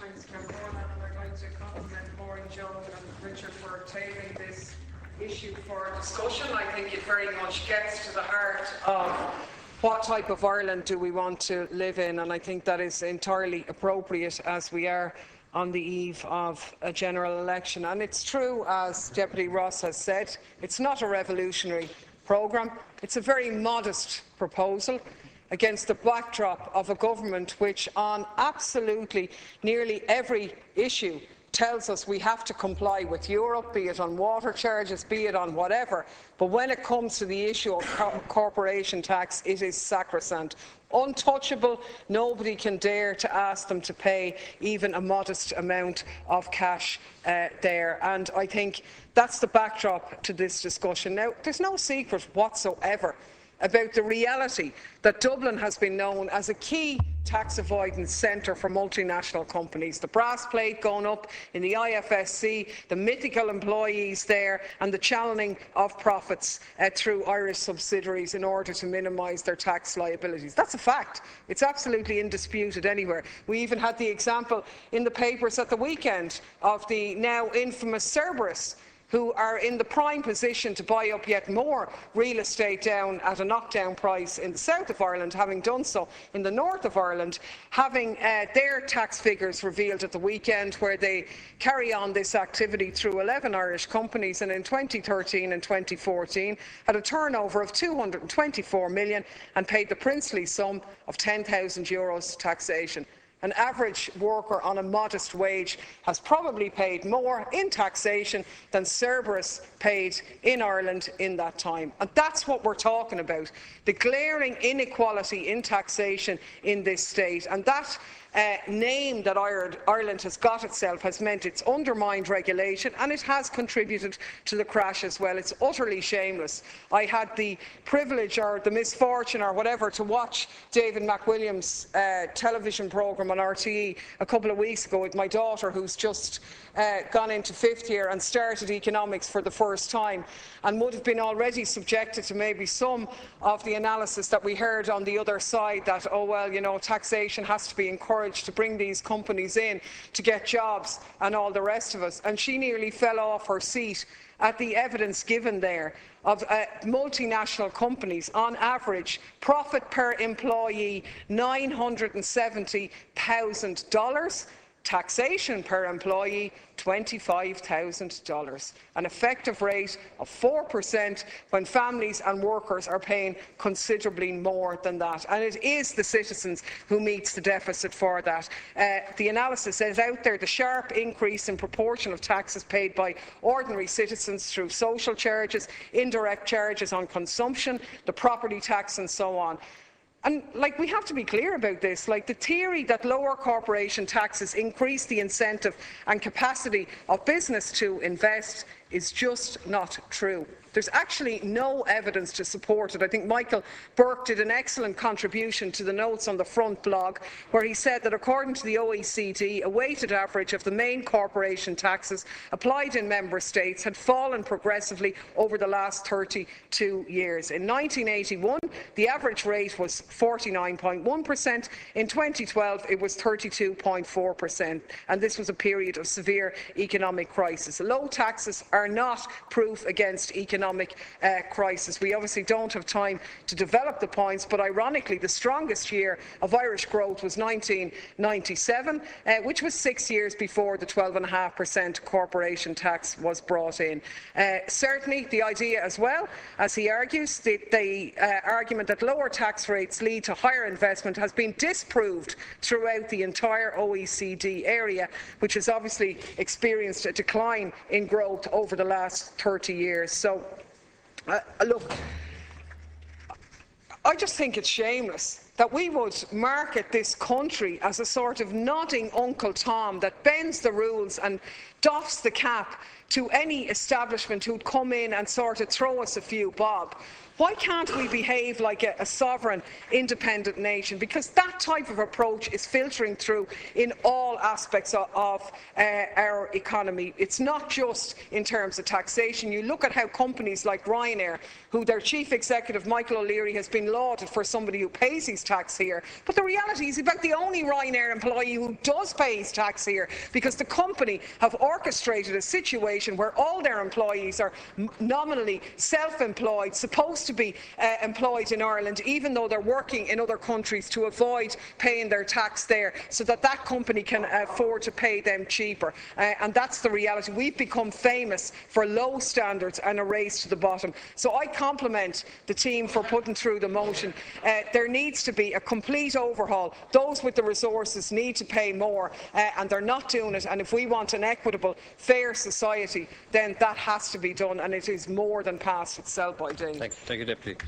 Congratulations, Cameron, and I'd like to compliment Maureen, Joe and Richard for tabling this issue for discussion. I think it very much gets to the heart of what type of Ireland do we want to live in, and I think that is entirely appropriate as we are on the eve of a general election. And it's true, as Deputy Ross has said, it's not a revolutionary programme. It's a very modest proposal against the backdrop of a government which on absolutely nearly every issue tells us we have to comply with Europe, be it on water charges, be it on whatever. But when it comes to the issue of corporation tax, it is sacrosanct. Untouchable. Nobody can dare to ask them to pay even a modest amount of cash there. And I think that's the backdrop to this discussion. Now, there's no secret whatsoever about the reality that Dublin has been known as a key tax avoidance centre for multinational companies. The brass plate going up in the IFSC, the mythical employees there, and the channeling of profits through Irish subsidiaries in order to minimise their tax liabilities. That's a fact. It's absolutely indisputed anywhere. We even had the example in the papers at the weekend of the now infamous Cerberus, who are in the prime position to buy up yet more real estate down at a knockdown price in the south of Ireland, having done so in the north of Ireland, having their tax figures revealed at the weekend, where they carry on this activity through 11 Irish companies, and in 2013 and 2014 had a turnover of 224 million and paid the princely sum of €10,000 taxation. An average worker on a modest wage has probably paid more in taxation than Cerberus paid in Ireland in that time. And that's what we're talking about, the glaring inequality in taxation in this state. And that name that Ireland has got itself has meant it's undermined regulation, and it has contributed to the crash as well. It's utterly shameless. I had the privilege or the misfortune or whatever to watch David McWilliams' television programme on RTE a couple of weeks ago with my daughter, who's just gone into fifth year and started economics for the first time, and would have been already subjected to maybe some of the analysis that we heard on the other side, that, oh well, you know, taxation has to be encouraged to bring these companies in to get jobs and all the rest of us. And she nearly fell off her seat at the evidence given there of multinational companies, on average, profit per employee $970,000, taxation per employee $25,000, an effective rate of 4% when families and workers are paying considerably more than that. And it is the citizens who meets the deficit for that. The analysis is out there, the sharp increase in proportion of taxes paid by ordinary citizens through social charges, indirect charges on consumption, the property tax and so on. And we have to be clear about this. The theory that lower corporation taxes increase the incentive and capacity of business to invest is just not true. There's actually no evidence to support it. I think Michael Burke did an excellent contribution to the notes on the front blog, where he said that according to the OECD, a weighted average of the main corporation taxes applied in member states had fallen progressively over the last 32 years. In 1981, the average rate was 49.1%. In 2012, it was 32.4%, and this was a period of severe economic crisis. Low taxes are not proof against economic crisis. We obviously don't have time to develop the points, but ironically the strongest year of Irish growth was 1997, which was 6 years before the 12.5% corporation tax was brought in. Certainly the idea as well, as he argues, the argument that lower tax rates lead to higher investment has been disproved throughout the entire OECD area, which has obviously experienced a decline in growth over the last 30 years. So look, I just think it's shameless that we would market this country as a sort of nodding Uncle Tom that bends the rules and doffs the cap to any establishment who'd come in and sort of throw us a few bob, Why can't we behave like a sovereign, independent nation? Because that type of approach is filtering through in all aspects of our economy. It's not just in terms of taxation. You look at how companies like Ryanair, who their chief executive, Michael O'Leary, has been lauded for somebody who pays his tax here. But the reality is he's about the only Ryanair employee who does pay his tax here, because the company have orchestrated a situation where all their employees are nominally self-employed, supposed to be employed in Ireland, even though they're working in other countries, to avoid paying their tax there, so that that company can afford to pay them cheaper. And that's the reality. We've become famous for low standards and a race to the bottom. So I compliment the team for putting through the motion. There needs to be a complete overhaul. Those with the resources need to pay more, and they're not doing it. And if we want an equitable, fair society, then that has to be done, and it is more than past its sell-by date. Thank you, Deputy.